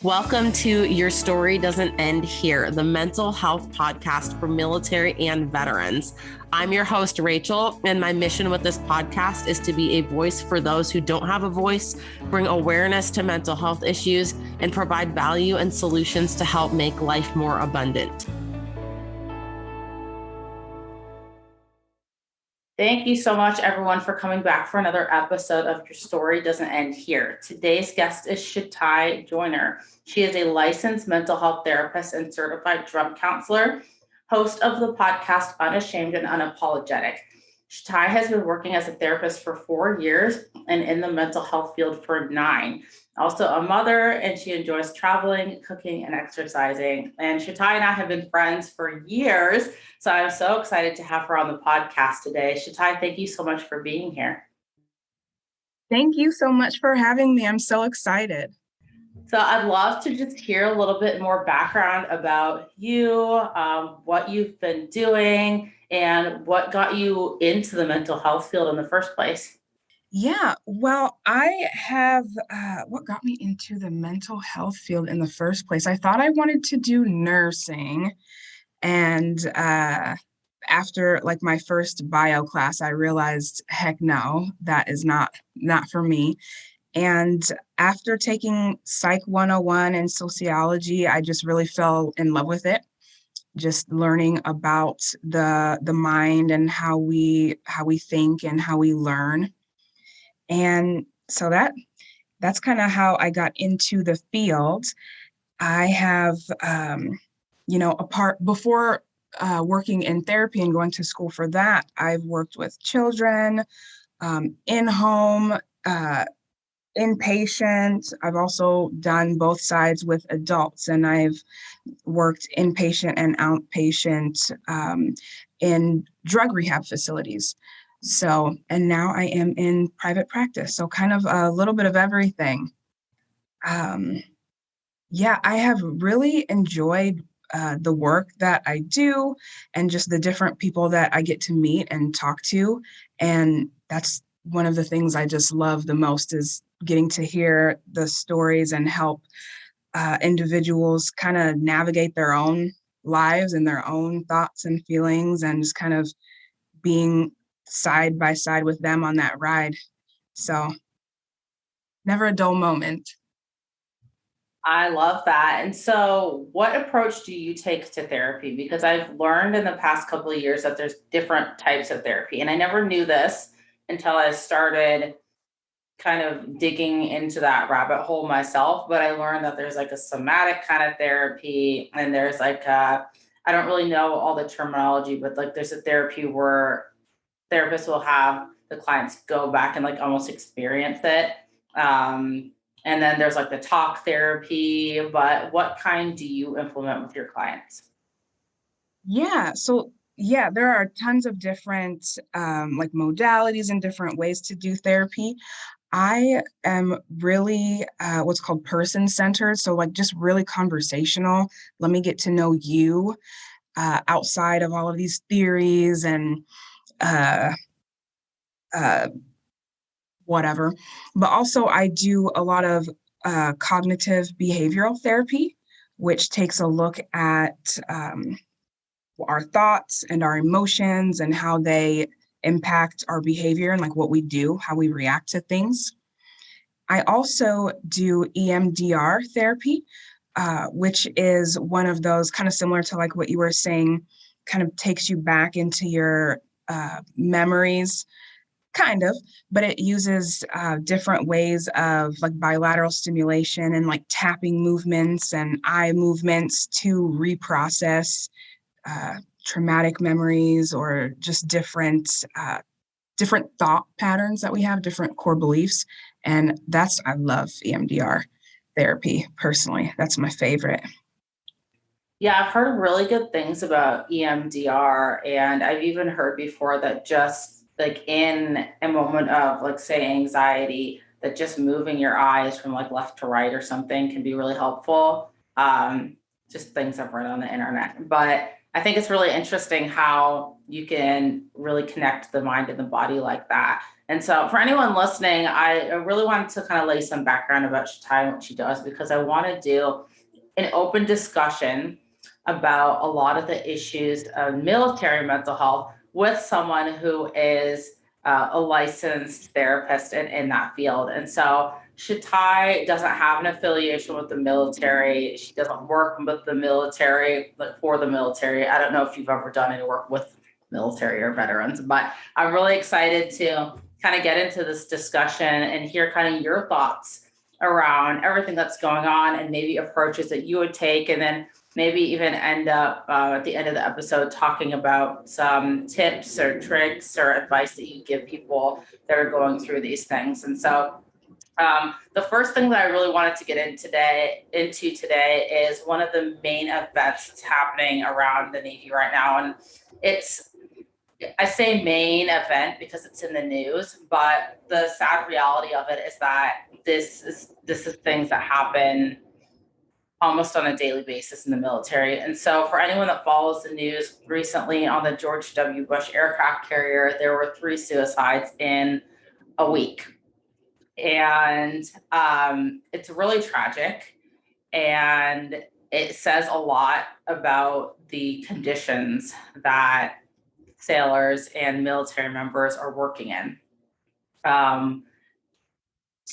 Welcome to Your Story Doesn't End Here, the mental health podcast for military and veterans. I'm your host, Rachel, and my mission with this podcast is to be a voice for those who don't have a voice, bring awareness to mental health issues, and provide value and solutions to help make life more abundant. Thank you so much, everyone, for coming back for another episode of Your Story Doesn't End Here. Today's guest is Shatai Joyner. She is a licensed mental health therapist and certified drug counselor, host of the podcast Unashamed and Unapologetic. Shatai has been working as a therapist for 4 years and in the mental health field for 9. Also a mother, and she enjoys traveling, cooking, and exercising. And Shatai and I have been friends for years, so I'm so excited to have her on the podcast today. Shatai, thank you so much for being here. Thank you so much for having me. I'm so excited. So I'd love to just hear a little bit more background about you, what you've been doing, and what got you into the mental health field in the first place. Yeah, well, I have, what got me into the mental health field in the first place? I thought I wanted to do nursing. And after like my first bio class, I realized, heck no, that is not for me. And after taking Psych 101 and sociology, I just really fell in love with it. Just learning about the mind and how we think and how we learn. And so that's kind of how I got into the field. I have, before working in therapy and going to school for that, I've worked with children, in-home, inpatient. I've also done both sides with adults, and I've worked inpatient and outpatient in drug rehab facilities. So, and now I am in private practice. So kind of a little bit of everything. Yeah, I have really enjoyed the work that I do and just the different people that I get to meet and talk to. And that's one of the things I just love the most, is getting to hear the stories and help individuals kind of navigate their own lives and their own thoughts and feelings, and just kind of being side by side with them on that ride. So never a dull moment. I love that. And so what approach do you take to therapy? Because I've learned in the past couple of years that there's different types of therapy. And I never knew this until I started kind of digging into that rabbit hole myself. But I learned that there's like a somatic kind of therapy, and there's like I don't really know all the terminology, but like there's a therapy where therapists will have the clients go back and like almost experience it. And then there's like the talk therapy, but what kind do you implement with your clients? Yeah, so yeah, there are tons of different like modalities and different ways to do therapy. I am really what's called person-centered, so like just really conversational. Let me get to know you outside of all of these theories and uh, uh, whatever. But also I do a lot of cognitive behavioral therapy, which takes a look at our thoughts and our emotions and how they impact our behavior and like what we do, how we react to things. I also do EMDR therapy, which is one of those kind of similar to like what you were saying, kind of takes you back into your memories, kind of, but it uses different ways of like bilateral stimulation and like tapping movements and eye movements to reprocess traumatic memories or just different thought patterns that we have, different core beliefs. And I love EMDR therapy personally. That's my favorite. Yeah, I've heard really good things about EMDR. And I've even heard before that just like in a moment of like, say, anxiety, that just moving your eyes from like left to right or something can be really helpful. Just things I've read on the internet. But I think it's really interesting how you can really connect the mind and the body like that. And so for anyone listening, I really wanted to kind of lay some background about Shatai and what she does, because I want to do an open discussion about a lot of the issues of military mental health with someone who is a licensed therapist in that field. And so Shatai doesn't have an affiliation with the military. She doesn't work with the military, but for the military. I don't know if you've ever done any work with military or veterans, but I'm really excited to kind of get into this discussion and hear kind of your thoughts around everything that's going on, and maybe approaches that you would take, and then maybe even end up at the end of the episode talking about some tips or tricks or advice that you give people that are going through these things. And so the first thing that I really wanted to get into today is one of the main events that's happening around the Navy right now. And it's, I say main event because it's in the news, but the sad reality of it is that this is things that happen almost on a daily basis in the military. And so for anyone that follows the news, recently on the George W. Bush aircraft carrier, there were 3 suicides in a week. And it's really tragic. And it says a lot about the conditions that sailors and military members are working in.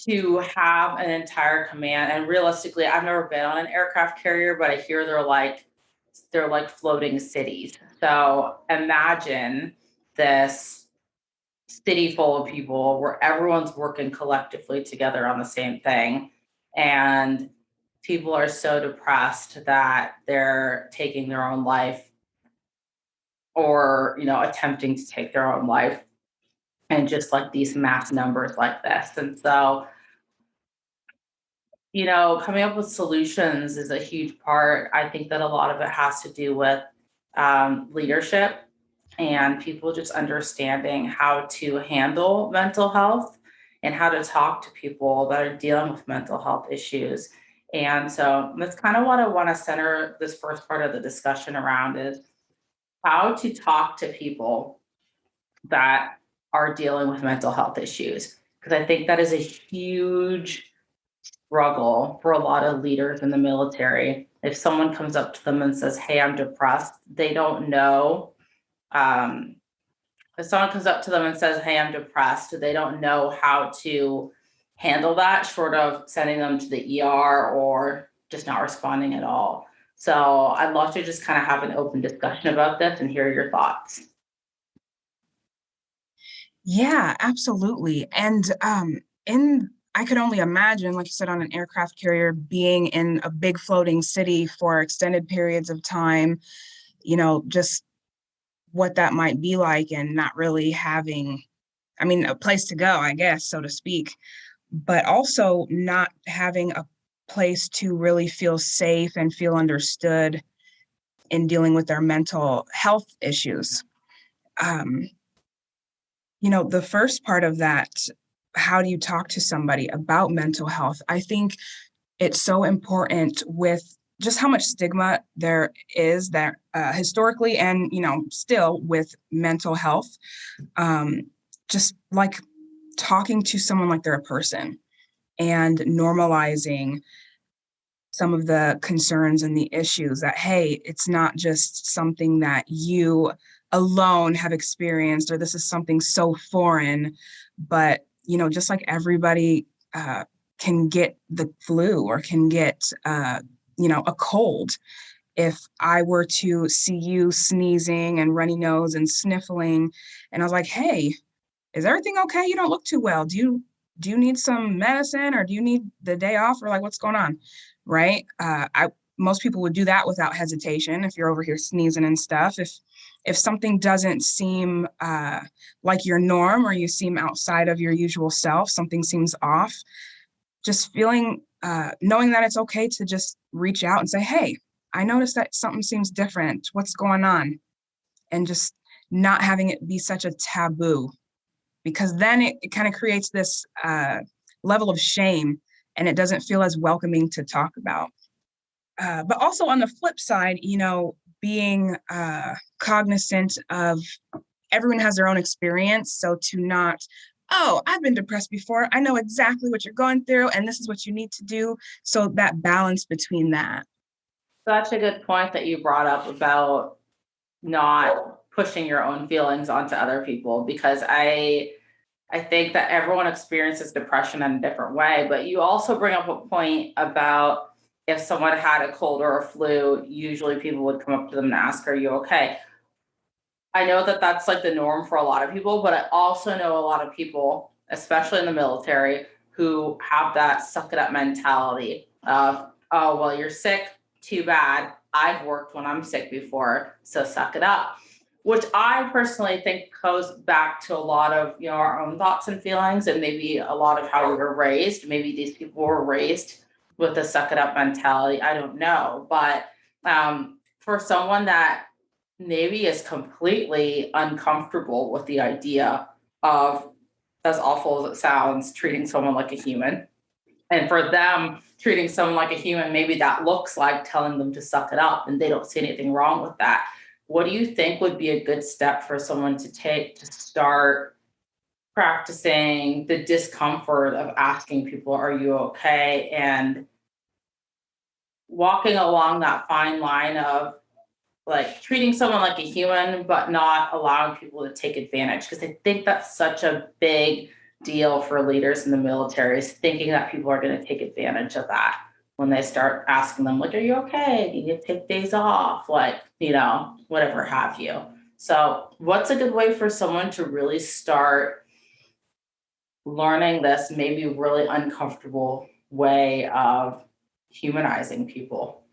To have an entire command, and realistically, I've never been on an aircraft carrier, but I hear they're like floating cities. So imagine this city full of people where everyone's working collectively together on the same thing, and people are so depressed that they're taking their own life, or attempting to take their own life, and just like these mass numbers like this. And so coming up with solutions is a huge part. I think that a lot of it has to do with leadership, and people just understanding how to handle mental health and how to talk to people that are dealing with mental health issues. And so that's kind of what I want to center this first part of the discussion around, is how to talk to people that are dealing with mental health issues. Because I think that is a huge struggle for a lot of leaders in the military. If someone comes up to them and says, "Hey, I'm depressed," they don't know. If someone comes up to them and says, "Hey, I'm depressed," they don't know how to handle that, short of sending them to the ER or just not responding at all. So I'd love to just kind of have an open discussion about this and hear your thoughts. Yeah, absolutely. And in I could only imagine, like you said, on an aircraft carrier, being in a big floating city for extended periods of time, just what that might be like, and not really having, I mean, a place to go, I guess, so to speak, but also not having a place to really feel safe and feel understood in dealing with their mental health issues. Um, the first part of that, how do you talk to somebody about mental health? I think it's so important with just how much stigma there is there historically, and still with mental health. Um, just like talking to someone like they're a person, and normalizing some of the concerns and the issues, that, hey, it's not just something that you alone have experienced, or this is something so foreign, but just like everybody can get the flu, or can get a cold. If I were to see you sneezing and runny nose and sniffling, and I was like, "Hey, is everything okay? You don't look too well. Do you need some medicine, or do you need the day off, or like what's going on?" Right? I Most people would do that without hesitation. If you're over here sneezing and stuff, if something doesn't seem like your norm, or you seem outside of your usual self, something seems off, just feeling knowing that it's okay to just reach out and say, "Hey, I noticed that something seems different. What's going on?" And just not having it be such a taboo, because then it kind of creates this level of shame, and it doesn't feel as welcoming to talk about. But also on the flip side, being cognizant of everyone has their own experience. So to not oh, I've been depressed before. I know exactly what you're going through, and this is what you need to do. So that balance between that. Such a good point that you brought up about not pushing your own feelings onto other people, because I think that everyone experiences depression in a different way, but you also bring up a point about if someone had a cold or a flu, usually people would come up to them and ask, "Are you okay?" I know that that's like the norm for a lot of people, but I also know a lot of people, especially in the military, who have that suck it up mentality of, oh, well, you're sick, too bad. I've worked when I'm sick before, so suck it up. Which I personally think goes back to a lot of, our own thoughts and feelings, and maybe a lot of how we were raised. Maybe these people were raised with a suck it up mentality. I don't know. But for someone that maybe is completely uncomfortable with the idea of, as awful as it sounds, treating someone like a human. And for them, treating someone like a human, maybe that looks like telling them to suck it up, and they don't see anything wrong with that. What do you think would be a good step for someone to take to start practicing the discomfort of asking people, "Are you okay?" and walking along that fine line of like treating someone like a human, but not allowing people to take advantage. Because I think that's such a big deal for leaders in the military, is thinking that people are going to take advantage of that when they start asking them, like, "Are you okay? Do you need to take days off?" Like, whatever have you. So, what's a good way for someone to really start learning this maybe really uncomfortable way of humanizing people?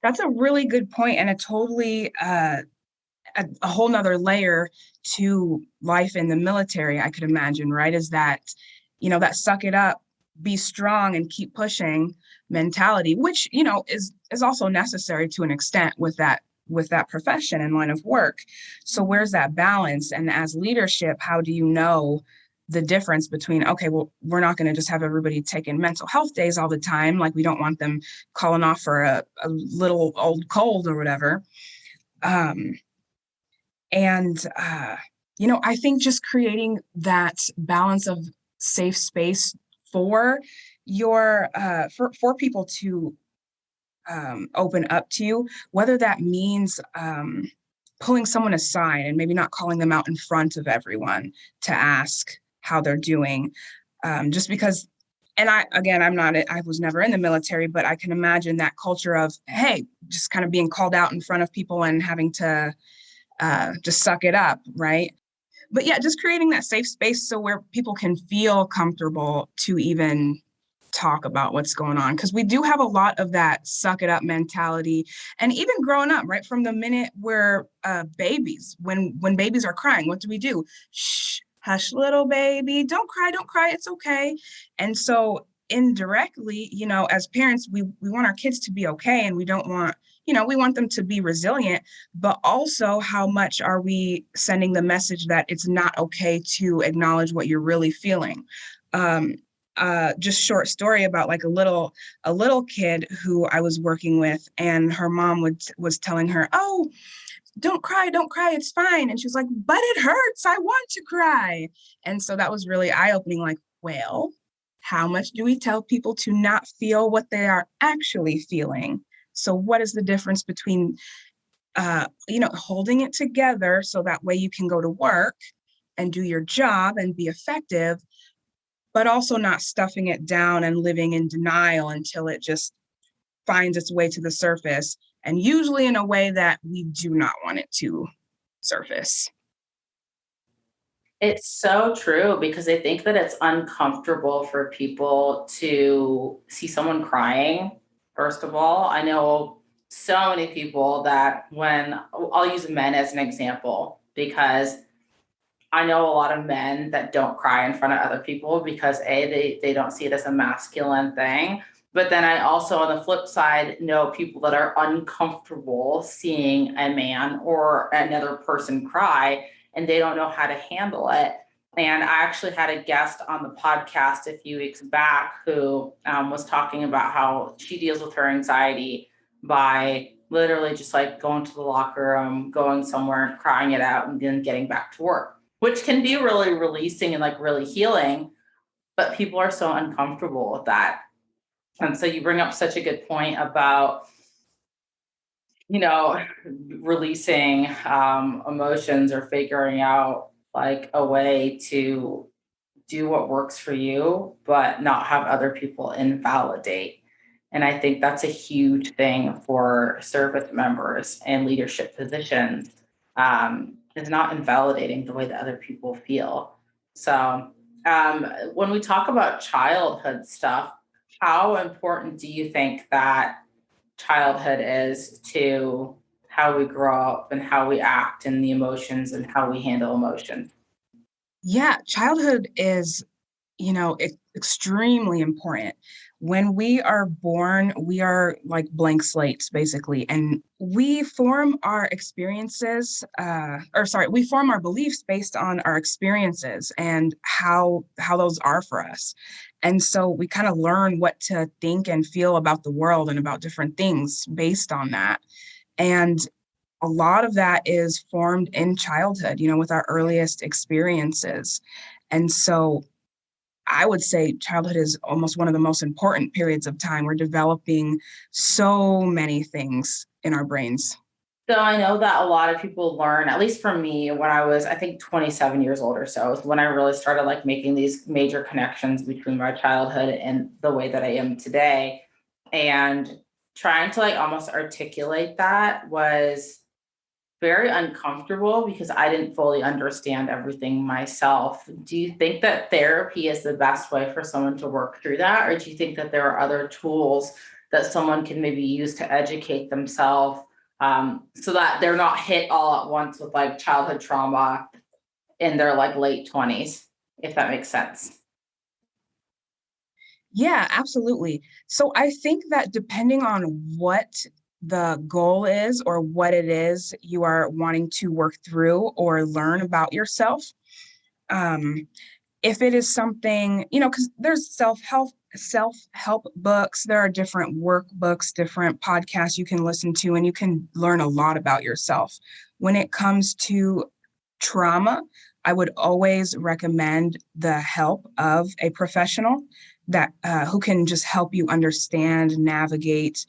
That's a really good point and a totally a whole nother layer to life in the military, I could imagine, right? Is that, that suck it up, be strong and keep pushing mentality, which, is also necessary to an extent with that profession and line of work. So where's that balance? And as leadership, how do you know the difference between, okay, well, we're not going to just have everybody taking mental health days all the time. Like we don't want them calling off for a little old cold or whatever. Um, and I think just creating that balance of safe space for your for people to open up to you, whether that means pulling someone aside and maybe not calling them out in front of everyone to ask how they're doing, just because. And I was never in the military, but I can imagine that culture of, hey, just kind of being called out in front of people and having to just suck it up, right? But yeah, just creating that safe space so where people can feel comfortable to even talk about what's going on, because we do have a lot of that suck it up mentality. And even growing up, right from the minute we're babies, when babies are crying, what do? Shh, hush, little baby, don't cry, it's okay. And so indirectly, as parents, we want our kids to be okay, and we don't want, we want them to be resilient, but also how much are we sending the message that it's not okay to acknowledge what you're really feeling. um, just short story about like a little kid who I was working with, and her mom was telling her, "Oh, don't cry, it's fine." And she was like, "But it hurts. I want to cry." And so that was really eye-opening. Like, well, how much do we tell people to not feel what they are actually feeling? So what is the difference between holding it together so that way you can go to work and do your job and be effective, but also not stuffing it down and living in denial until it just finds its way to the surface, and usually in a way that we do not want it to surface. It's so true, because I think that it's uncomfortable for people to see someone crying. First of all, I know so many people that when I'll use men as an example, because I know a lot of men that don't cry in front of other people because they don't see it as a masculine thing. But then I also, on the flip side, know people that are uncomfortable seeing a man or another person cry, and they don't know how to handle it. And I actually had a guest on the podcast a few weeks back who was talking about how she deals with her anxiety by literally just like going to the locker room, going somewhere, crying it out, and then getting back to work. which can be really releasing and like really healing, but people are so uncomfortable with that. And so you bring up such a good point about, you know, releasing emotions or figuring out like a way to do what works for you, but not have other people invalidate. And I think that's a huge thing for service members and leadership positions, is not invalidating the way that other people feel. So when we talk about childhood stuff, how important do you think that childhood is to how we grow up and how we act and the emotions and how we handle emotions? Yeah, childhood is, extremely important. When we are born, we are like blank slates, basically, and we form our experiences, we form our beliefs based on our experiences and how those are for us. And so we kind of learn what to think and feel about the world and about different things based on that. And a lot of that is formed in childhood, with our earliest experiences. And so I would say childhood is almost one of the most important periods of time. We're developing so many things in our brains. So I know that a lot of people learn, at least for me, when I was, I think, 27 years old or so, is when I really started like making these major connections between my childhood and the way that I am today. And trying to like almost articulate that was very uncomfortable because I didn't fully understand everything myself. Do you think that therapy is the best way for someone to work through that? Or do you think that there are other tools that someone can maybe use to educate themselves, so that they're not hit all at once with like childhood trauma in their like late 20s, if that makes sense? Yeah, absolutely. So I think that depending on what the goal is or what it is you are wanting to work through or learn about yourself, um, if it is something, because there's self-help books, there are different workbooks, different podcasts you can listen to, and you can learn a lot about yourself. When it comes to trauma, I would always recommend the help of a professional that who can just help you understand, navigate,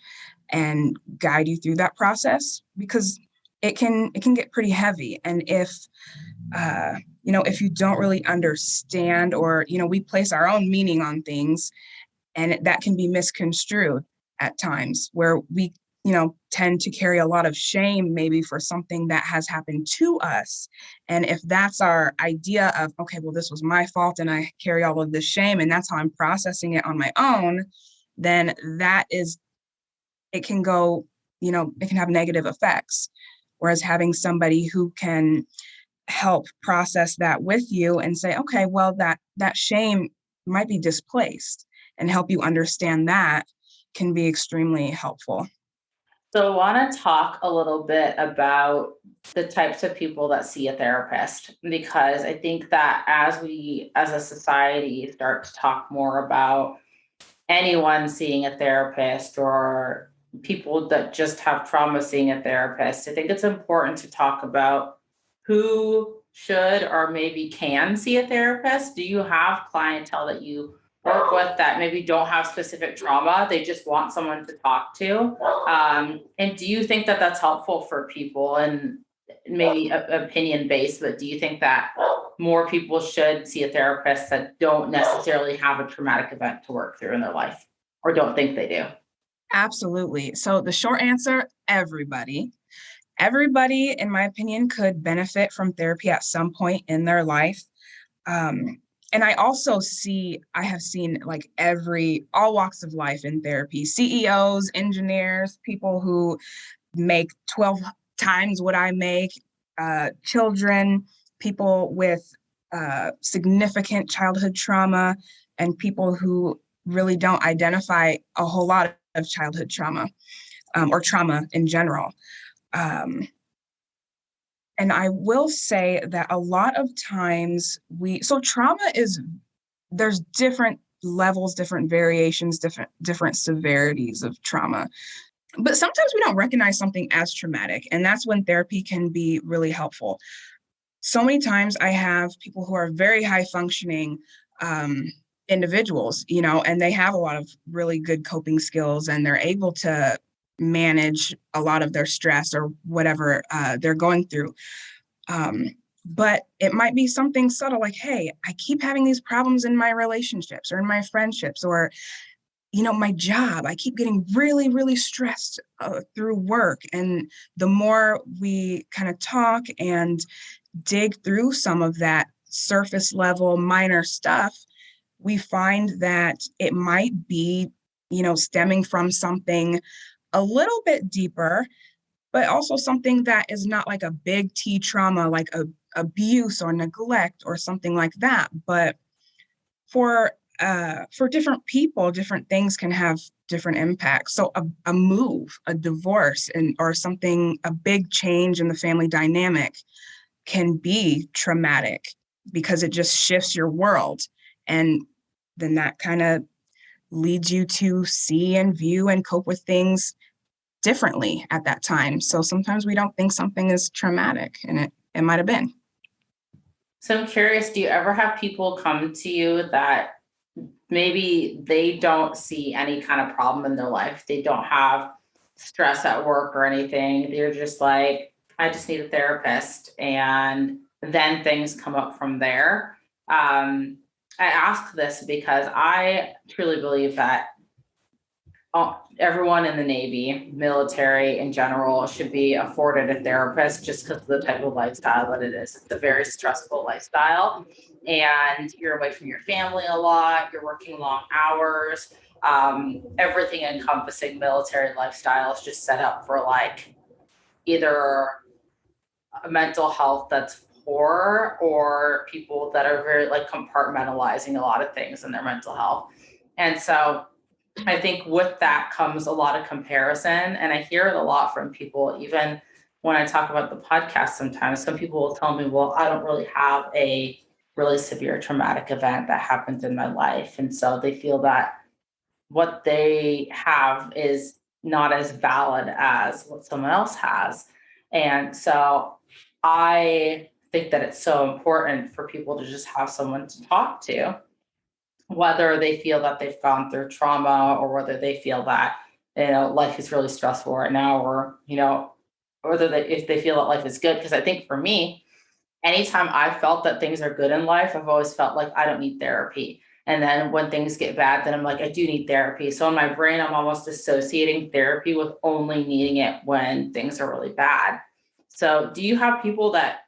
and guide you through that process because it can get pretty heavy. And uh, if you don't really understand or, we place our own meaning on things and that can be misconstrued at times where we, tend to carry a lot of shame maybe for something that has happened to us. And if that's our idea of, okay, well, this was my fault and I carry all of this shame and that's how I'm processing it on my own, then it can go, it can have negative effects. Whereas having somebody who can help process that with you and say, okay, well, that shame might be displaced and help you understand that can be extremely helpful. So, I want to talk a little bit about the types of people that see a therapist, because I think that as we, as a society, start to talk more about anyone seeing a therapist or people that just have trauma seeing a therapist, I think it's important to talk about who should or maybe can see a therapist. Do you have clientele that you work with that maybe don't have specific trauma? They just want someone to talk to. And do you think that that's helpful for people? And maybe opinion based, but do you think that more people should see a therapist that don't necessarily have a traumatic event to work through in their life or don't think they do? Absolutely. So the short answer, everybody. Everybody, in my opinion, could benefit from therapy at some point in their life. Um, and I have seen like all walks of life in therapy, CEOs, engineers, people who make 12 times what I make, children, people with significant childhood trauma, and people who really don't identify a whole lot of childhood trauma or trauma in general. Um, and I will say that a lot of times trauma there's different levels, different variations, different severities of trauma. But sometimes we don't recognize something as traumatic, and that's when therapy can be really helpful. so many times I have people who are very high functioning individuals, you know, and they have a lot of really good coping skills and they're able to manage a lot of their stress or whatever they're going through. Um, but it might be something subtle like, hey, I keep having these problems in my relationships or in my friendships or, you know, my job. I keep getting really, really stressed through work. And the more we kind of talk and dig through some of that surface level minor stuff, we find that it might be, you know, stemming from something a little bit deeper, but also something that is not like a big T trauma, like abuse or neglect or something like that. But for different people, different things can have different impacts. So a move, a divorce, and or something, a big change in the family dynamic can be traumatic because it just shifts your world. And then that kind of leads you to see and view and cope with things differently at that time. So sometimes we don't think something is traumatic and it might have been. So I'm curious, do you ever have people come to you that maybe they don't see any kind of problem in their life? They don't have stress at work or anything. They're just like, I just need a therapist. And then things come up from there. I ask this because I truly believe that everyone in the Navy, military in general, should be afforded a therapist just because of the type of lifestyle that it is. It's a very stressful lifestyle, and you're away from your family a lot. You're working long hours. Everything encompassing military lifestyle is just set up for like either a mental health that's poor or people that are very like compartmentalizing a lot of things in their mental health. And so I think with that comes a lot of comparison. And I hear it a lot from people, even when I talk about the podcast sometimes. Some people will tell me, well, I don't really have a really severe traumatic event that happened in my life. And so they feel that what they have is not as valid as what someone else has. And so I think that it's so important for people to just have someone to talk to, whether they feel that they've gone through trauma or whether they feel that, you know, life is really stressful right now, or, you know, or whether they, if they feel that life is good. Because I think for me, anytime I've felt that things are good in life, I've always felt like I don't need therapy. And then when things get bad, then I'm like, I do need therapy. So in my brain, I'm almost associating therapy with only needing it when things are really bad. So do you have people that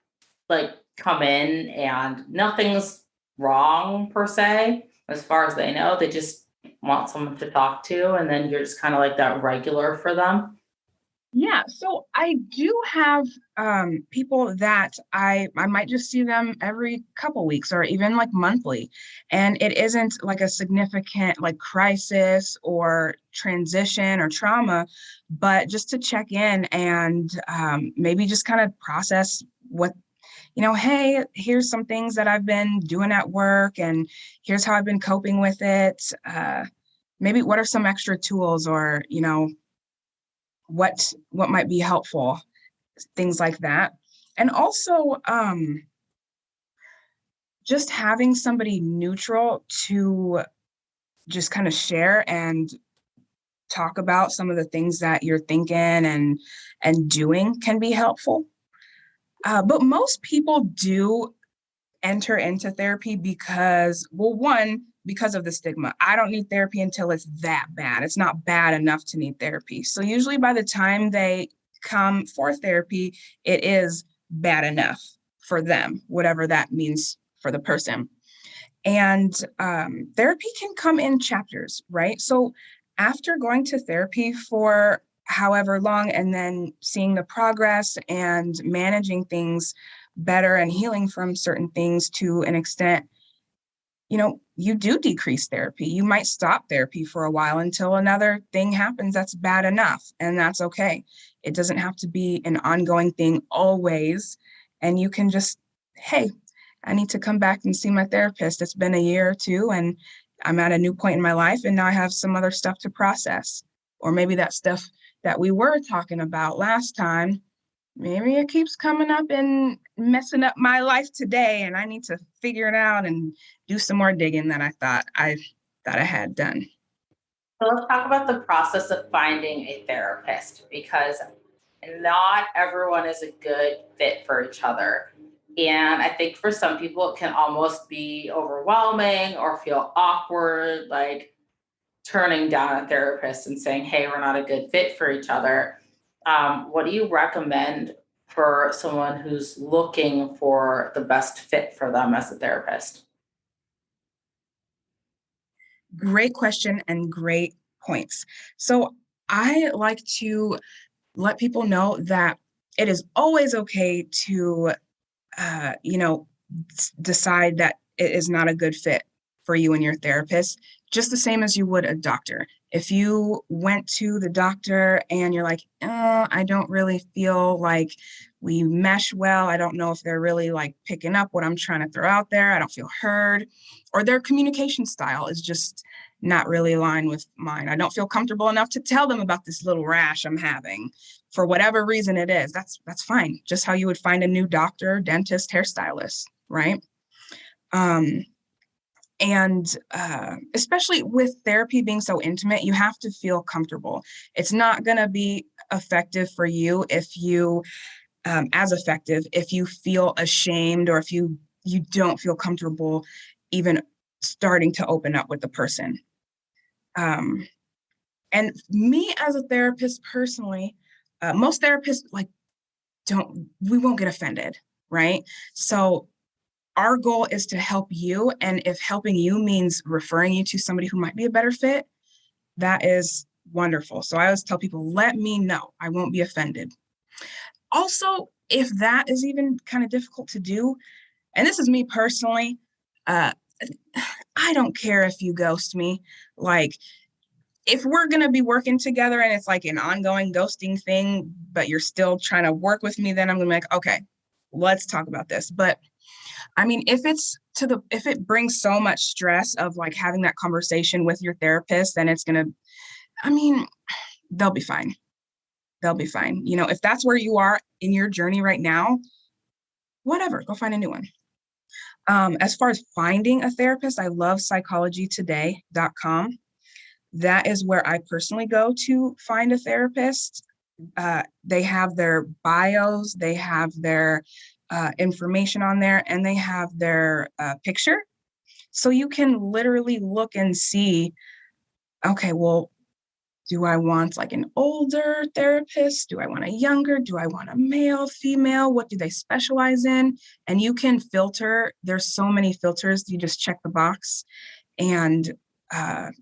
like come in and nothing's wrong per se, as far as they know, they just want someone to talk to, and then you're just kind of like that regular for them? Yeah, so I do have people that I might just see them every couple weeks or even like monthly, and it isn't like a significant like crisis or transition or trauma, but just to check in and maybe just kind of process what, you know, hey, here's some things that I've been doing at work, and here's how I've been coping with it. Maybe what are some extra tools, or you know, what might be helpful, things like that. And also just having somebody neutral to just kind of share and talk about some of the things that you're thinking and doing can be helpful. But most people do enter into therapy because, well, one, because of the stigma. I don't need therapy until it's that bad. It's not bad enough to need therapy. So usually by the time they come for therapy, it is bad enough for them, whatever that means for the person. And therapy can come in chapters, right? So after going to therapy for however long and then seeing the progress and managing things better and healing from certain things to an extent, you know, you do decrease therapy. You might stop therapy for a while until another thing happens that's bad enough, and that's okay. It doesn't have to be an ongoing thing always. And you can just, hey, I need to come back and see my therapist. It's been a year or two, and I'm at a new point in my life, and now I have some other stuff to process. Or maybe that stuff that we were talking about last time, maybe it keeps coming up and messing up my life today and I need to figure it out and do some more digging than I had done. So let's talk about the process of finding a therapist because not everyone is a good fit for each other. And I think for some people, it can almost be overwhelming or feel awkward, like turning down a therapist and saying, hey, we're not a good fit for each other. What do you recommend for someone who's looking for the best fit for them as a therapist? Great question and great points. So I like to let people know that it is always okay to, you know, decide that it is not a good fit for you and your therapist, just the same as you would a doctor. If you went to the doctor and you're like, I don't really feel like we mesh well. I don't know if they're really like picking up what I'm trying to throw out there. I don't feel heard, or their communication style is just not really aligned with mine. I don't feel comfortable enough to tell them about this little rash I'm having for whatever reason it is. That's fine. Just how you would find a new doctor, dentist, hairstylist, right? Um, and especially with therapy being so intimate, you have to feel comfortable. It's not going to be effective for you if you, as effective, if you feel ashamed or if you don't feel comfortable even starting to open up with the person. Um, and me as a therapist personally, most therapists like don't we won't get offended, right? So our goal is to help you. And if helping you means referring you to somebody who might be a better fit, that is wonderful. So I always tell people, let me know. I won't be offended. Also, if that is even kind of difficult to do, and this is me personally, uh, I don't care if you ghost me. Like, if we're going to be working together and it's like an ongoing ghosting thing, but you're still trying to work with me, then I'm going to be like, okay, let's talk about this. But I mean, if it brings so much stress of like having that conversation with your therapist, then it's going to, I mean, they'll be fine. They'll be fine. You know, if that's where you are in your journey right now, whatever, go find a new one. As far as finding a therapist, I love psychologytoday.com. That is where I personally go to find a therapist. They have their bios, they have their information on there, and they have their picture. So you can literally look and see, okay, well, do I want like an older therapist? Do I want a younger? Do I want a male, female? What do they specialize in? And you can filter. There's so many filters. You just check the box and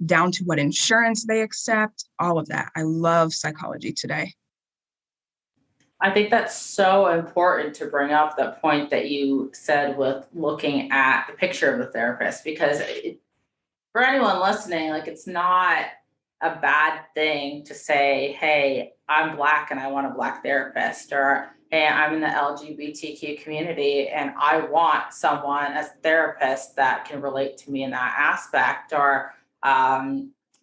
down to what insurance they accept, all of that. I love Psychology Today. I think that's so important to bring up the point that you said with looking at the picture of the therapist because for anyone listening, like it's not a bad thing to say, hey, I'm Black and I want a Black therapist, or hey, I'm in the LGBTQ community and I want someone as a therapist that can relate to me in that aspect, or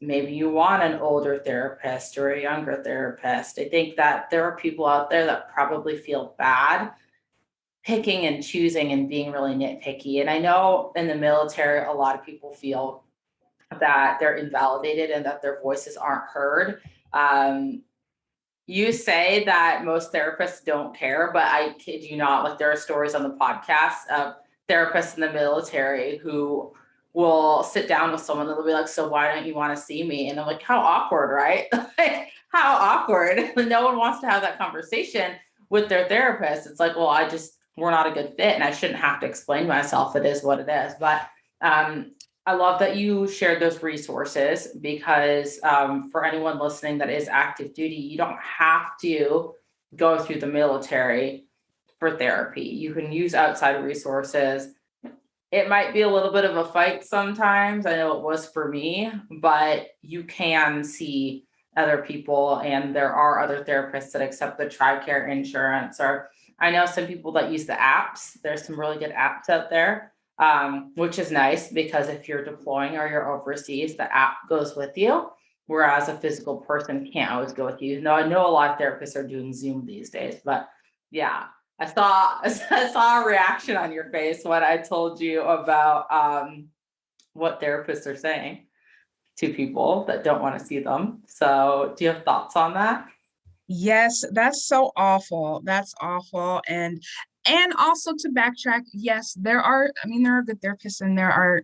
maybe you want an older therapist or a younger therapist. I think that there are people out there that probably feel bad picking and choosing and being really nitpicky. And I know in the military, a lot of people feel that they're invalidated and that their voices aren't heard. Um, you say that most therapists don't care, but I kid you not, like there are stories on the podcast of therapists in the military who will sit down with someone and they'll be like, so why don't you want to see me? And I'm like, how awkward, right? Like, how awkward. No one wants to have that conversation with their therapist. It's like, well, we're not a good fit and I shouldn't have to explain myself. It is what it is. But um, I love that you shared those resources because for anyone listening that is active duty, you don't have to go through the military for therapy. You can use outside resources. It might be a little bit of a fight sometimes. I know it was for me, but you can see other people, and there are other therapists that accept the TRICARE insurance. Or I know some people that use the apps. There's some really good apps out there, which is nice because if you're deploying or you're overseas, the app goes with you, whereas a physical person can't always go with you. No, I know a lot of therapists are doing Zoom these days, but yeah. I saw a reaction on your face when I told you about what therapists are saying to people that don't want to see them. So, do you have thoughts on that? Yes, that's so awful. That's awful. And also to backtrack, yes, I mean, there are good therapists and there are,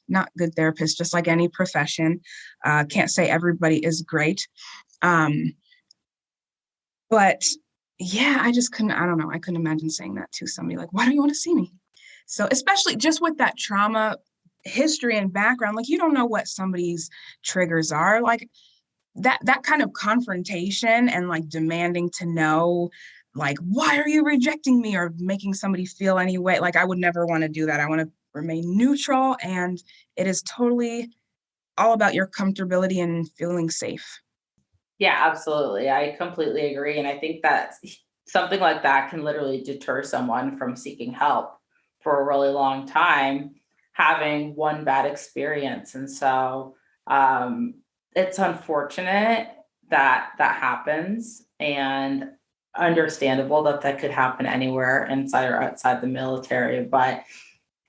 not good therapists, just like any profession. Can't say everybody is great. Um, but yeah, I don't know. I couldn't imagine saying that to somebody like, why don't you want to see me? So especially just with that trauma history and background, like you don't know what somebody's triggers are. Like that kind of confrontation and like demanding to know like why are you rejecting me or making somebody feel any way, like I would never want to do that. I want to remain neutral, and it is totally all about your comfortability and feeling safe. Yeah, absolutely. I completely agree. And I think that something like that can literally deter someone from seeking help for a really long time, having one bad experience. And so um, it's unfortunate that that happens and understandable that that could happen anywhere inside or outside the military. But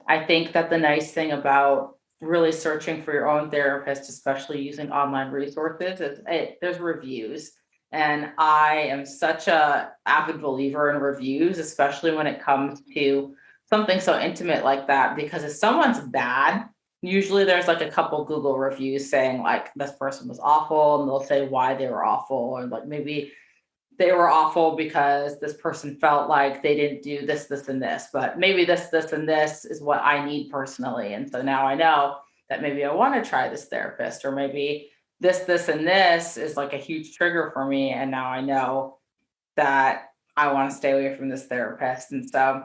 I think that the nice thing about really searching for your own therapist, especially using online resources, is there's reviews. And I am such a avid believer in reviews, especially when it comes to something so intimate like that. Because if someone's bad, usually there's like a couple Google reviews saying like this person was awful, and they'll say why they were awful, or like maybe they were awful because this person felt like they didn't do this, this, and this, but maybe this, and this is what I need personally. And so now I know that maybe I want to try this therapist, or maybe this, and this is like a huge trigger for me. And now I know that I want to stay away from this therapist. And so,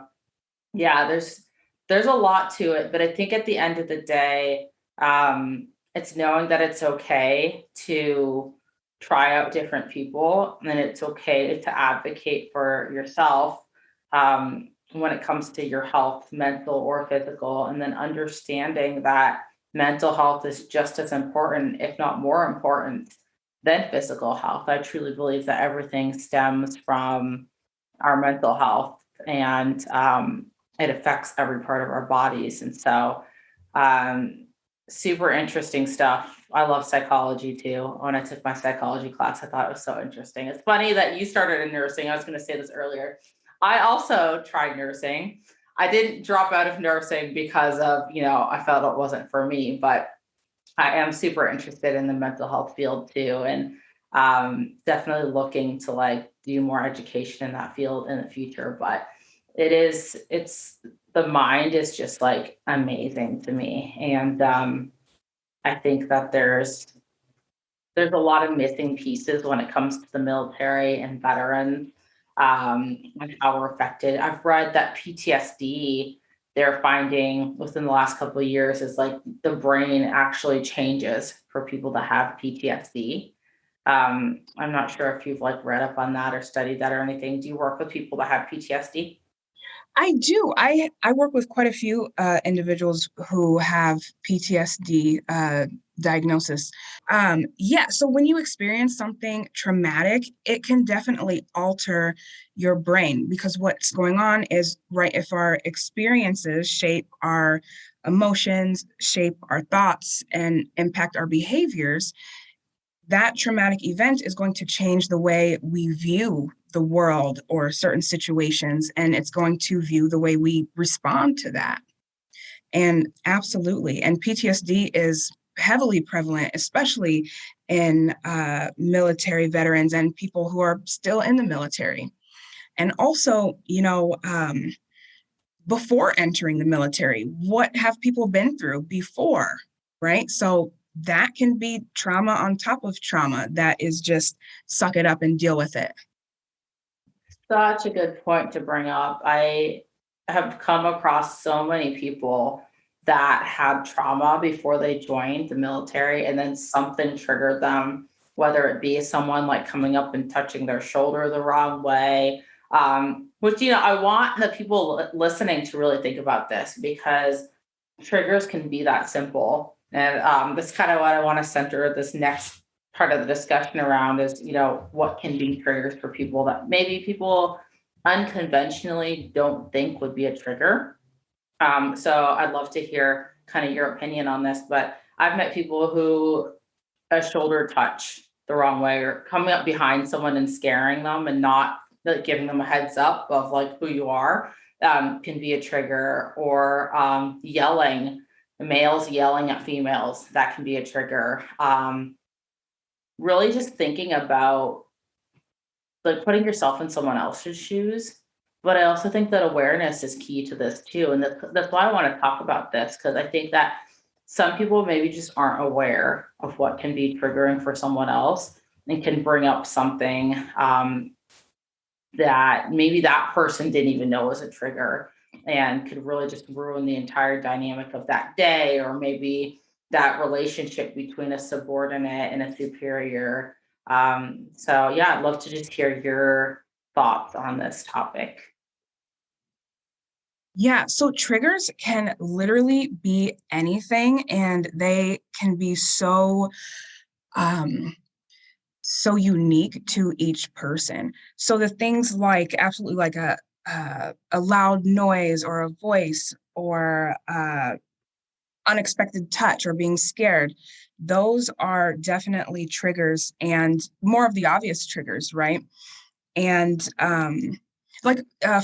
yeah, there's a lot to it, but I think at the end of the day, it's knowing that it's okay to try out different people, and it's okay to advocate for yourself when it comes to your health, mental or physical, and then understanding that mental health is just as important, if not more important, than physical health. I truly believe that everything stems from our mental health, and it affects every part of our bodies. And so, um, super interesting stuff. I love psychology too. When I took my psychology class, I thought it was so interesting. It's funny that you started in nursing. I was going to say this earlier. I also tried nursing. I didn't drop out of nursing because of, I felt it wasn't for me, but I am super interested in the mental health field too. And definitely looking to like do more education in that field in the future. But it's the mind is just like amazing to me. And I think that there's a lot of missing pieces when it comes to the military and veterans, and how we're affected. I've read that PTSD, they're finding within the last couple of years, is like the brain actually changes for people that have PTSD. I'm not sure if you've like read up on that or studied that or anything. Do you work with people that have PTSD? I do. I work with quite a few individuals who have PTSD diagnosis. Yeah, so when you experience something traumatic, it can definitely alter your brain, because what's going on is, right, if our experiences shape our emotions, shape our thoughts, and impact our behaviors, that traumatic event is going to change the way we view the world or certain situations, and it's going to view the way we respond to that. And absolutely, and PTSD is heavily prevalent, especially in military veterans and people who are still in the military. And also, before entering the military, what have people been through before, right? So that can be trauma on top of trauma. That is just suck it up and deal with it. Such a good point to bring up. I have come across so many people that had trauma before they joined the military, and then something triggered them, whether it be someone like coming up and touching their shoulder the wrong way. Which, I want the people listening to really think about this, because triggers can be that simple. And that's kind of what I want to center this next part of the discussion around is, what can be triggers for people that maybe people unconventionally don't think would be a trigger. So I'd love to hear kind of your opinion on this, but I've met people who a shoulder touch the wrong way or coming up behind someone and scaring them and not like giving them a heads up of like who you are can be a trigger, or yelling, males yelling at females, that can be a trigger. Really just thinking about like putting yourself in someone else's shoes. But I also think that awareness is key to this too. And that's why I want to talk about this, because I think that some people maybe just aren't aware of what can be triggering for someone else and can bring up something that maybe that person didn't even know was a trigger and could really just ruin the entire dynamic of that day, or maybe that relationship between a subordinate and a superior. So yeah, I'd love to just hear your thoughts on this topic. Yeah, so triggers can literally be anything, and they can be um so unique to each person. So the things like absolutely like a loud noise or a voice or unexpected touch or being scared, those are definitely triggers and more of the obvious triggers, right? And like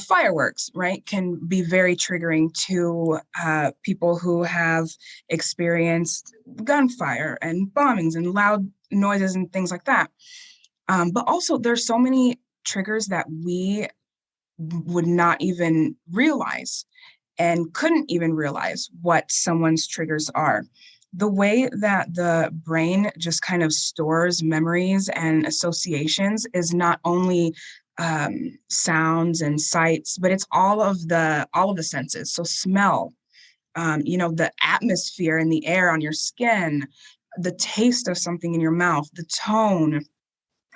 fireworks, right, can be very triggering to people who have experienced gunfire and bombings and loud noises and things like that. But also, there's so many triggers that we would not even realize and couldn't even realize what someone's triggers are. The way that the brain just kind of stores memories and associations is not only sounds and sights, but it's all of the senses. So smell, the atmosphere and the air on your skin, the taste of something in your mouth, the tone,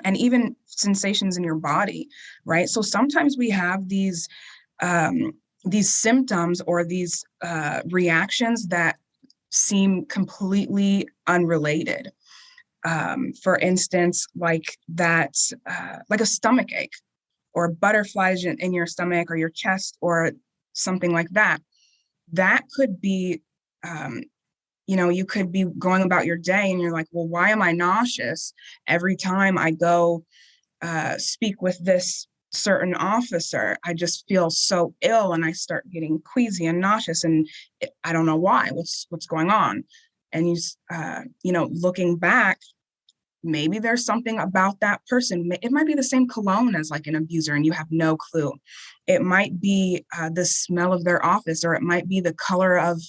and even sensations in your body, right? So sometimes we have these symptoms or these reactions that seem completely unrelated. For instance, like that, like a stomach ache or butterflies in your stomach or your chest or something like that. That could be, um, you could be going about your day and you're like, well, why am I nauseous every time I go speak with this certain officer? I just feel so ill and I start getting queasy and nauseous, and I don't know why. What's going on? And looking back, maybe there's something about that person. It might be the same cologne as like an abuser, and you have no clue. It might be the smell of their office, or it might be the color of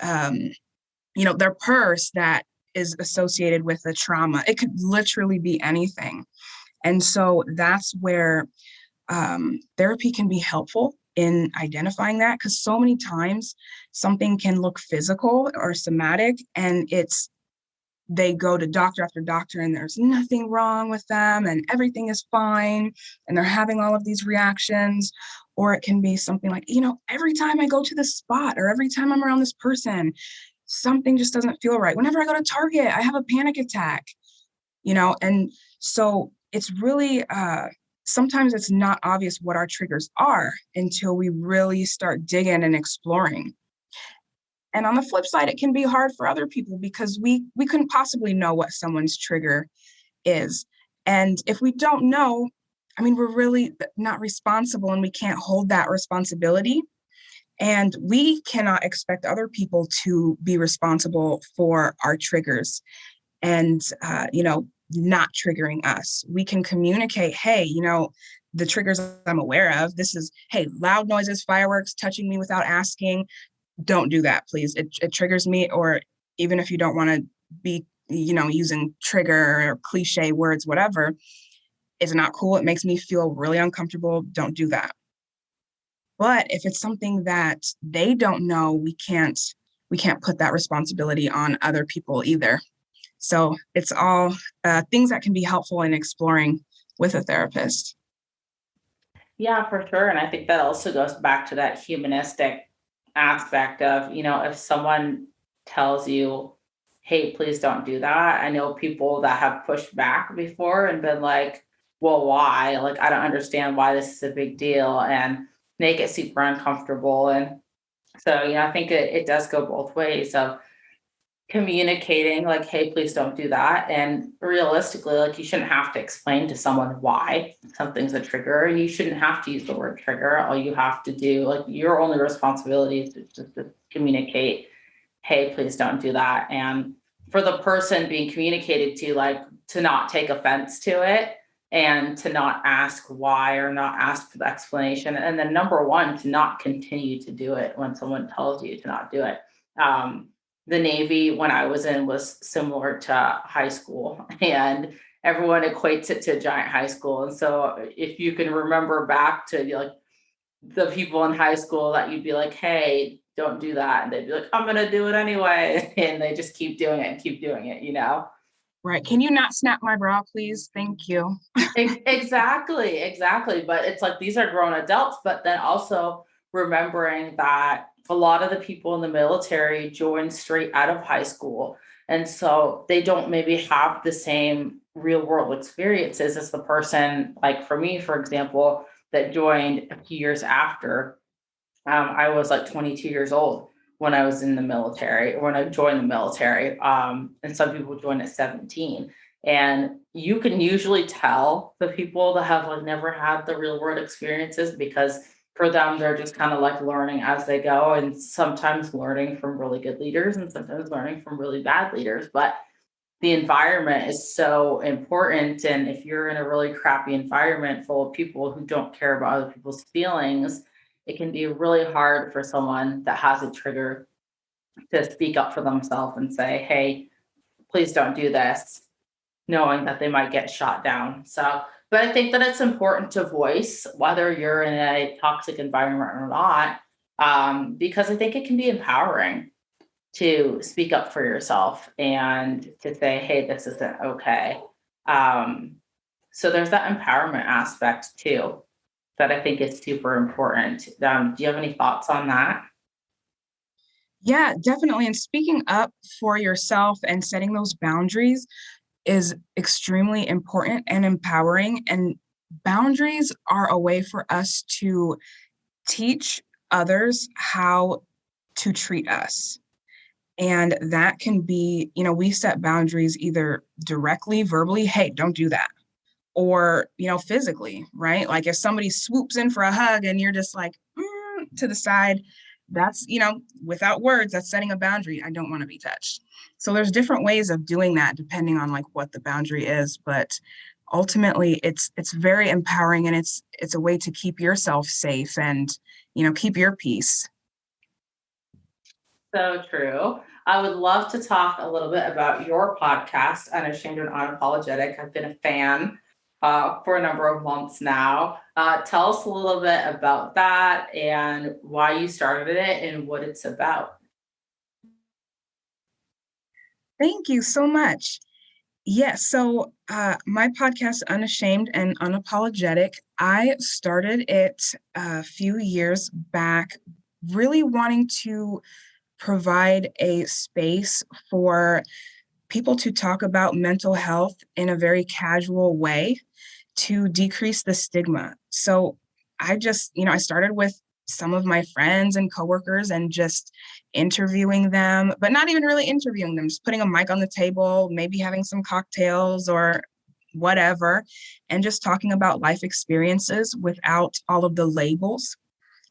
um, their purse that is associated with the trauma. It could literally be anything. And so that's where therapy can be helpful in identifying that, because so many times something can look physical or somatic, and they go to doctor after doctor and there's nothing wrong with them and everything is fine and they're having all of these reactions. Or it can be something like, every time I go to this spot or every time I'm around this person, something just doesn't feel right. Whenever I go to Target, I have a panic attack, and so it's really sometimes it's not obvious what our triggers are until we really start digging and exploring. And on the flip side, it can be hard for other people because we couldn't possibly know what someone's trigger is. And if we don't know, I mean, we're really not responsible and we can't hold that responsibility. And we cannot expect other people to be responsible for our triggers and not triggering us. We can communicate, hey, the triggers I'm aware of, this is, hey, loud noises, fireworks, touching me without asking, don't do that, please. It triggers me. Or even if you don't want to be, using trigger or cliche words, whatever, it's not cool. It makes me feel really uncomfortable. Don't do that. But if it's something that they don't know, we can't put that responsibility on other people either. So it's all things that can be helpful in exploring with a therapist. Yeah, for sure. And I think that also goes back to that humanistic aspect of, if someone tells you, hey, please don't do that. I know people that have pushed back before and been like, well, why? Like, I don't understand why this is a big deal, and make it super uncomfortable. And so, I think it does go both ways of communicating, like, hey, please don't do that. And realistically, like, you shouldn't have to explain to someone why something's a trigger. You shouldn't have to use the word trigger. All you have to do, like, your only responsibility is to just to communicate, hey, please don't do that. And for the person being communicated to, like, to not take offense to it and to not ask why or not ask for the explanation. And then number one, to not continue to do it when someone tells you to not do it. Um, the Navy, when I was in, was similar to high school, and everyone equates it to a giant high school. And so if you can remember back to, like, the people in high school that you'd be like, hey, don't do that. And they'd be like, I'm going to do it anyway. And they just keep doing it and keep doing it. Right. Can you not snap my bra, please? Thank you. Exactly. But it's like these are grown adults, but then also remembering that a lot of the people in the military join straight out of high school. And so they don't maybe have the same real world experiences as the person, like for me, for example, that joined a few years after. I was like 22 years old when I was in the military, or when I joined the military. And some people join at 17. And you can usually tell the people that have like never had the real world experiences, because for them, they're just kind of like learning as they go, and sometimes learning from really good leaders and sometimes learning from really bad leaders. But the environment is so important. And if you're in a really crappy environment full of people who don't care about other people's feelings, it can be really hard for someone that has a trigger to speak up for themselves and say, hey, please don't do this, knowing that they might get shot down. So, but I think that it's important to voice whether you're in a toxic environment or not, because I think it can be empowering to speak up for yourself and to say, hey, this isn't okay. Um, so there's that empowerment aspect too that I think is super important. Do you have any thoughts on that? Yeah, definitely. And speaking up for yourself and setting those boundaries is extremely important and empowering. And boundaries are a way for us to teach others how to treat us. And that can be, we set boundaries either directly, verbally, hey, don't do that. Or, physically, right? Like if somebody swoops in for a hug and you're just like to the side, that's, without words, that's setting a boundary. I don't want to be touched. So there's different ways of doing that depending on like what the boundary is. But ultimately it's very empowering, and it's a way to keep yourself safe and, keep your peace. So true. I would love to talk a little bit about your podcast, Unashamed and Unapologetic. I've been a fan for a number of months now. Tell us a little bit about that and why you started it and what it's about. Thank you so much. Yes. So my podcast, Unashamed and Unapologetic, I started it a few years back, really wanting to provide a space for people to talk about mental health in a very casual way to decrease the stigma. So I started with some of my friends and coworkers and just interviewing them, but not even really interviewing them, just putting a mic on the table, maybe having some cocktails or whatever, and just talking about life experiences without all of the labels.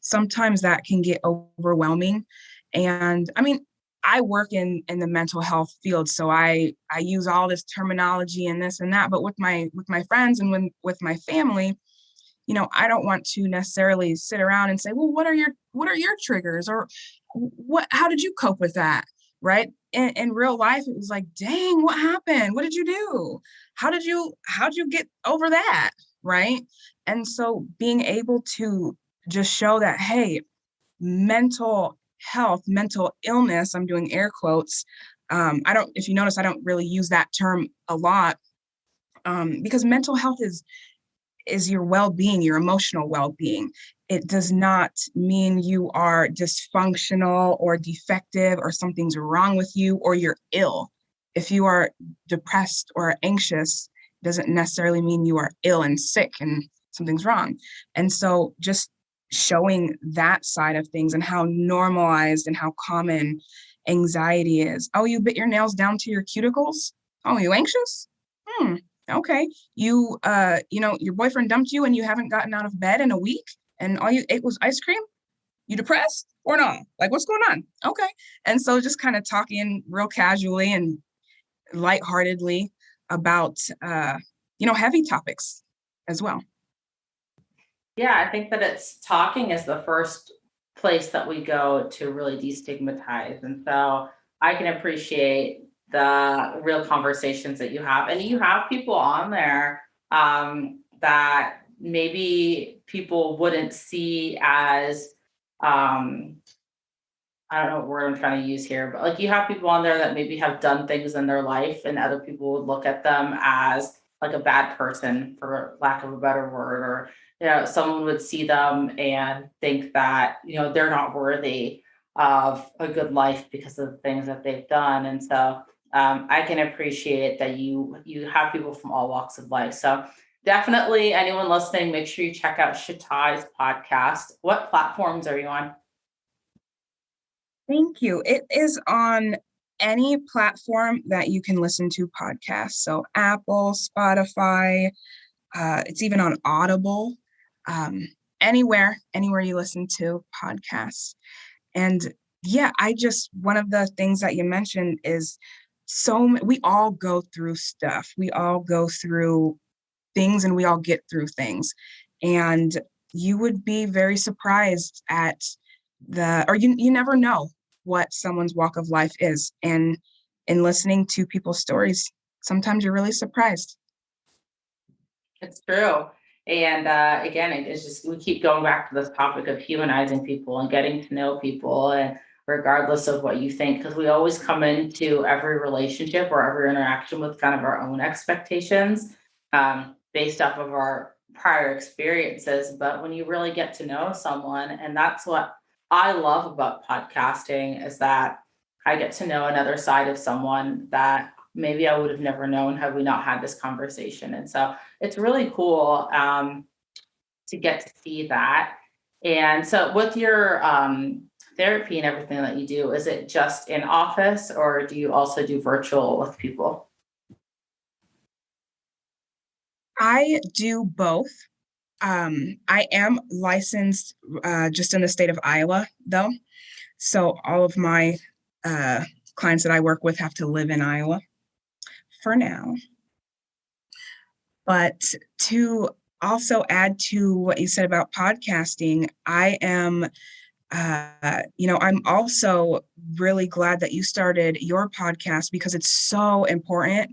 Sometimes that can get overwhelming. And I mean, I work in the mental health field, so I use all this terminology and this and that. But with my friends and with my family, I don't want to necessarily sit around and say, well, what are your triggers, or how did you cope with that? Right. In real life, it was like, dang, what happened? What did you do? How'd you get over that? Right. And so being able to just show that, hey, mental health, mental illness, I'm doing air quotes. If you notice, I don't really use that term a lot, because mental health is your well-being, your emotional well-being. It does not mean you are dysfunctional or defective or something's wrong with you or you're ill. If you are depressed or anxious, doesn't necessarily mean you are ill and sick and something's wrong. And so just showing that side of things and how normalized and how common anxiety is. Oh, you bit your nails down to your cuticles? Oh, you anxious? Hmm. Okay. Your boyfriend dumped you and you haven't gotten out of bed in a week and all you ate was ice cream? You depressed or not? Like, what's going on? Okay. And so just kind of talking real casually and lightheartedly about, heavy topics as well. Yeah, I think that it's talking is the first place that we go to really destigmatize. And so I can appreciate the real conversations that you have. And you have people on there that maybe people wouldn't see as, um, I don't know what word I'm trying to use here, but like you have people on there that maybe have done things in their life and other people would look at them as like a bad person, for lack of a better word, or someone would see them and think that, they're not worthy of a good life because of the things that they've done. And so I can appreciate that you have people from all walks of life. So definitely anyone listening, make sure you check out Shatai's podcast. What platforms are you on? Thank you. It is on any platform that you can listen to podcasts. So Apple, Spotify, it's even on Audible, anywhere you listen to podcasts. And yeah, one of the things that you mentioned is we all go through stuff. We all go through things and we all get through things. And you would be very surprised at you never know what someone's walk of life is. And in listening to people's stories, sometimes you're really surprised. It's true. And again, it's just we keep going back to this topic of humanizing people and getting to know people, and regardless of what you think, because we always come into every relationship or every interaction with kind of our own expectations based off of our prior experiences. But when you really get to know someone, and that's what I love about podcasting, is that I get to know another side of someone that maybe I would have never known had we not had this conversation. And so it's really cool to get to see that. And so with your therapy and everything that you do, is it just in office or do you also do virtual with people? I do both. I am licensed just in the state of Iowa, though. So all of my clients that I work with have to live in Iowa for now. But to also add to what you said about podcasting, I'm also really glad that you started your podcast because it's so important.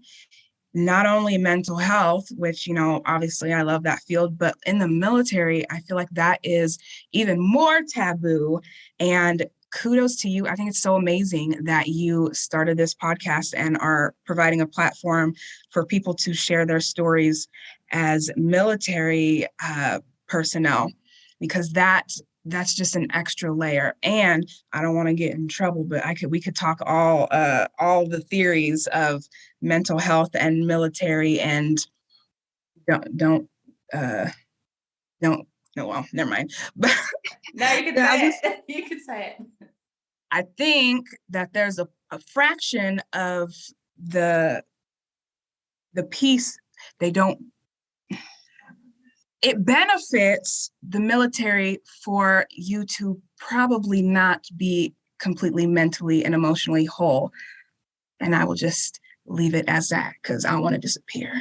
Not only mental health, which, obviously I love that field, but in the military, I feel like that is even more taboo. And kudos to you. I think it's so amazing that you started this podcast and are providing a platform for people to share their stories as military personnel, because that's just an extra layer. And I don't want to get in trouble, but we could talk all the theories of mental health and military, and don't no, well, never mind. But No, you can say it. You can say it. I think that there's a fraction of the piece they don't. It benefits the military for you to probably not be completely mentally and emotionally whole. And I will just leave it as that because I don't want to disappear.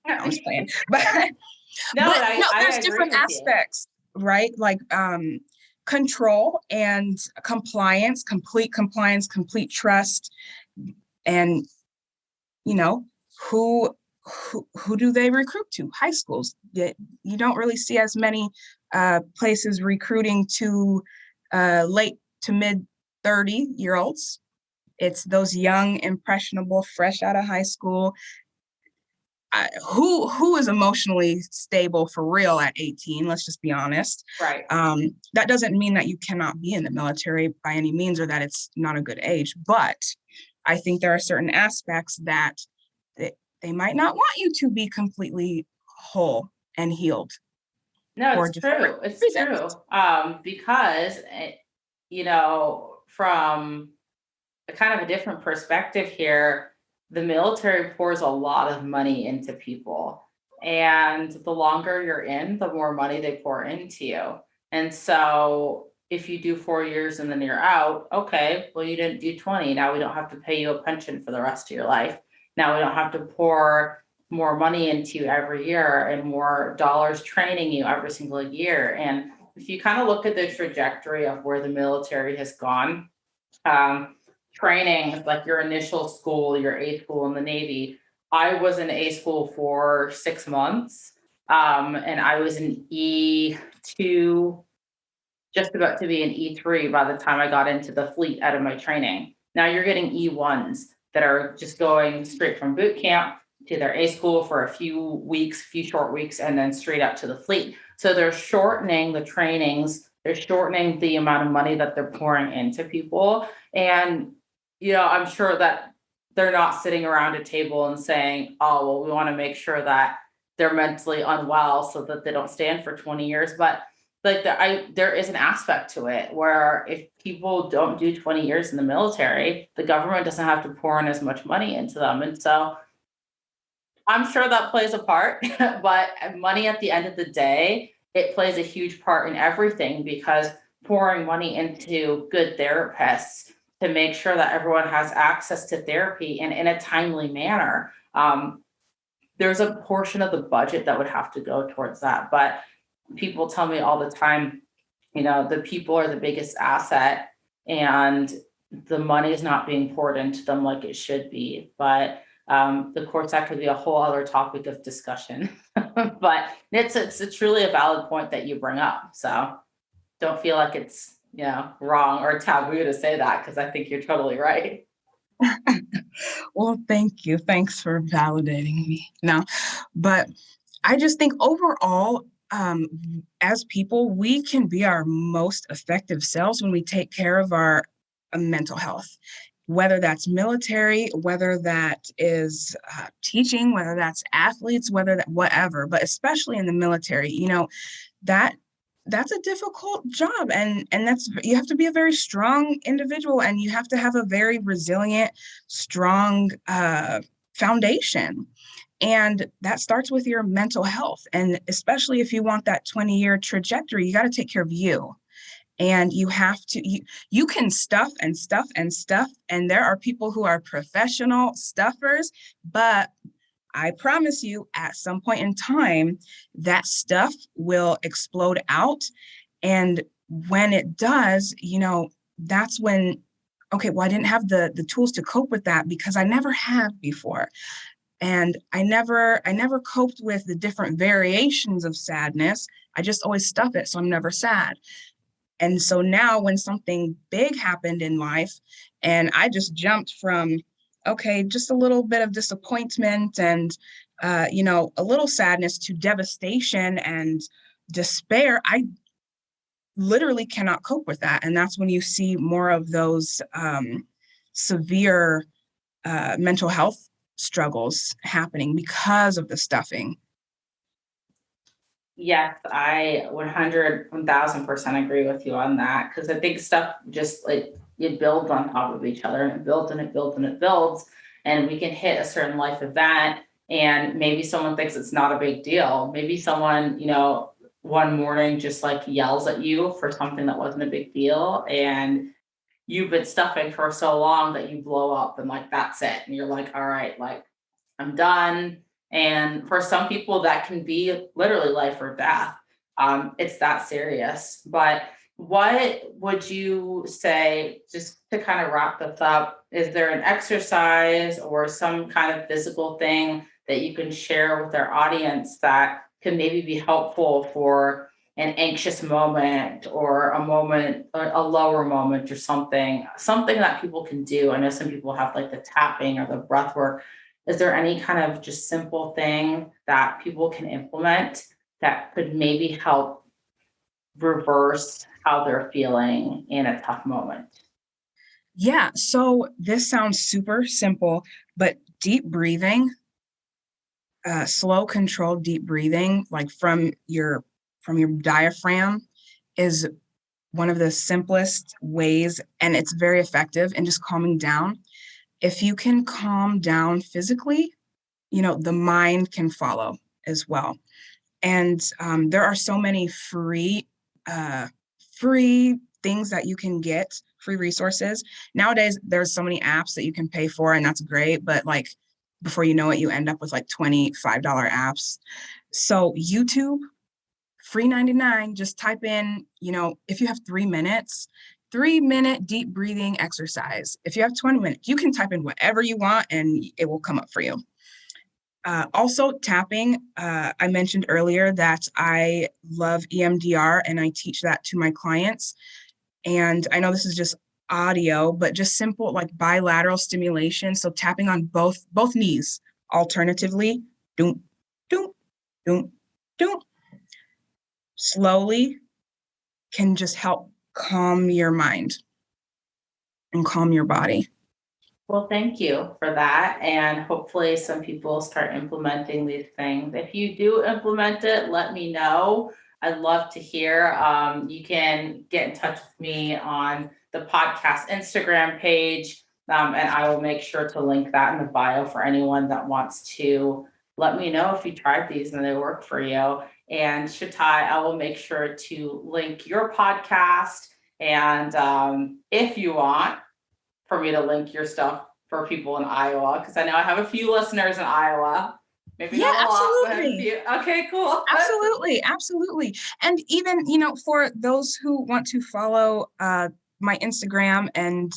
I was playing. But there's different aspects, right? Like control and complete compliance, complete trust. And, who do they recruit to? High schools. You don't really see as many places recruiting to late to mid 30-year-olds. It's those young, impressionable, fresh out of high school. Who is emotionally stable for real at 18? Let's just be honest. Right. That doesn't mean that you cannot be in the military by any means or that it's not a good age. But I think there are certain aspects that they might not want you to be completely whole and healed No, for it's different true. It's reasons. true. Because from a kind of a different perspective here, the military pours a lot of money into people. And the longer you're in, the more money they pour into you. And so if you do 4 years and then you're out, okay, well, you didn't do 20. Now we don't have to pay you a pension for the rest of your life. Now we don't have to pour more money into you every year and more dollars training you every single year. And if you kind of look at the trajectory of where the military has gone, um, training, like your initial school, your A school in the Navy. I was in A school for 6 months, and I was in E2, just about to be in E3 by the time I got into the fleet out of my training. Now you're getting E1s that are just going straight from boot camp to their A school for a few weeks, few short weeks, and then straight up to the fleet. So they're shortening the trainings, they're shortening the amount of money that they're pouring into people. And, I'm sure that they're not sitting around a table and saying, oh, well, we want to make sure that they're mentally unwell so that they don't stand for 20 years. But like there is an aspect to it where if people don't do 20 years in the military, the government doesn't have to pour in as much money into them. And so I'm sure that plays a part, but money at the end of the day, it plays a huge part in everything because pouring money into good therapists to make sure that everyone has access to therapy and in a timely manner. There's a portion of the budget that would have to go towards that. But people tell me all the time, the people are the biggest asset and the money is not being poured into them like it should be. But the courts, that could be a whole other topic of discussion. But it's truly a valid point that you bring up. So don't feel like it's wrong or taboo to say that because I think you're totally right. Well, thank you. Thanks for validating me. No, but I just think overall, as people, we can be our most effective selves when we take care of our mental health, whether that's military, whether that is teaching, whether that's athletes, whether that whatever, but especially in the military, that that's a difficult job, and that's you have to be a very strong individual, and you have to have a very resilient, strong foundation. And that starts with your mental health. And especially if you want that 20-year trajectory, you got to take care of you. And you can stuff and stuff and stuff. And there are people who are professional stuffers, but I promise you, at some point in time, that stuff will explode out. And when it does, that's when, okay, well, I didn't have the tools to cope with that because I never have before. And I never coped with the different variations of sadness. I just always stuff it, so I'm never sad. And so now when something big happened in life and I just jumped from, okay, just a little bit of disappointment and, a little sadness to devastation and despair, I literally cannot cope with that. And that's when you see more of those severe mental health struggles happening because of the stuffing. Yes, I 1,000% agree with you on that because I think stuff just like it builds on top of each other and it builds and it builds and it builds. And we can hit a certain life event and maybe someone thinks it's not a big deal. Maybe someone, one morning just like yells at you for something that wasn't a big deal. And you've been stuffing for so long that you blow up and like that's it. And you're like, all right, like I'm done. And for some people, that can be literally life or death. It's that serious. But what would you say, just to kind of wrap this up, is there an exercise or some kind of physical thing that you can share with our audience that can maybe be helpful for an anxious moment or a moment, a lower moment or something that people can do? I know some people have like the tapping or the breath work. Is there any kind of just simple thing that people can implement that could maybe help reverse how they're feeling in a tough moment? Yeah, so this sounds super simple, but deep breathing slow, controlled, deep breathing, like from your diaphragm, is one of the simplest ways, and it's very effective in just calming down. If you can calm down physically, the mind can follow as well. And there are so many free things that you can get, free resources. Nowadays, there's so many apps that you can pay for, and that's great. But like before you know it, you end up with like $25 apps. So YouTube, free 99, just type in, if you have 3 minutes, 3 minute deep breathing exercise. If you have 20 minutes, you can type in whatever you want and it will come up for you. Also, tapping. I mentioned earlier that I love EMDR and I teach that to my clients. And I know this is just audio, but just simple like bilateral stimulation. So tapping on both knees, alternatively, doom, doom, doom, doom, slowly, can just help calm your mind and calm your body. Well, thank you for that. And hopefully some people start implementing these things. If you do implement it, let me know. I'd love to hear. You can get in touch with me on the podcast Instagram page, and I will make sure to link that in the bio for anyone that wants to let me know if you tried these and they work for you. And Shatai, I will make sure to link your podcast. And if you want, for me to link your stuff for people in Iowa, because I know I have a few listeners in Iowa. Maybe Yeah, not a lot, but a absolutely. few. Okay, cool. Absolutely. And even, for those who want to follow my Instagram and,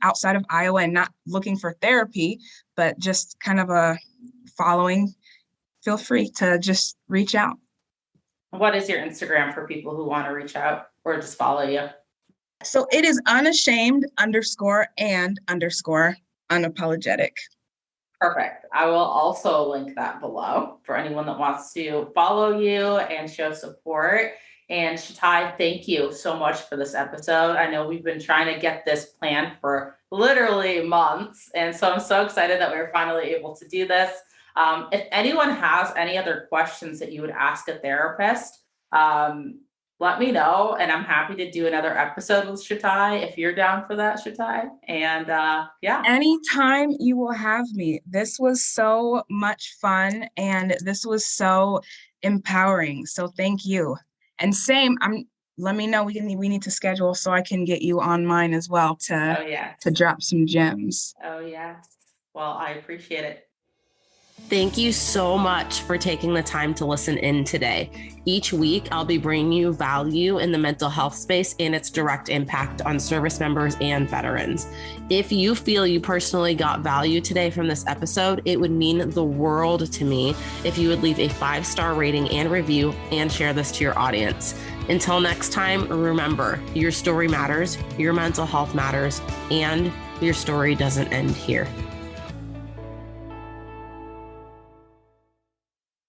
outside of Iowa and not looking for therapy, but just kind of a following, feel free to just reach out. What is your Instagram for people who want to reach out or just follow you? So it is unashamed_and_unapologetic. Perfect. I will also link that below for anyone that wants to follow you and show support. And Shatai, thank you so much for this episode. I know we've been trying to get this planned for literally months. And so I'm so excited that we were finally able to do this. If anyone has any other questions that you would ask a therapist, let me know. And I'm happy to do another episode with Shatai if you're down for that, Shatai. And yeah. Anytime you will have me. This was so much fun and this was so empowering. So thank you. And same, let me know. We need to schedule so I can get you on mine as well to drop some gems. Oh yeah. Well, I appreciate it. Thank you so much for taking the time to listen in today. Each week, I'll be bringing you value in the mental health space and its direct impact on service members and veterans. If you feel you personally got value today from this episode, it would mean the world to me if you would leave a 5-star rating and review and share this to your audience. Until next time, remember, your story matters, your mental health matters, and your story doesn't end here.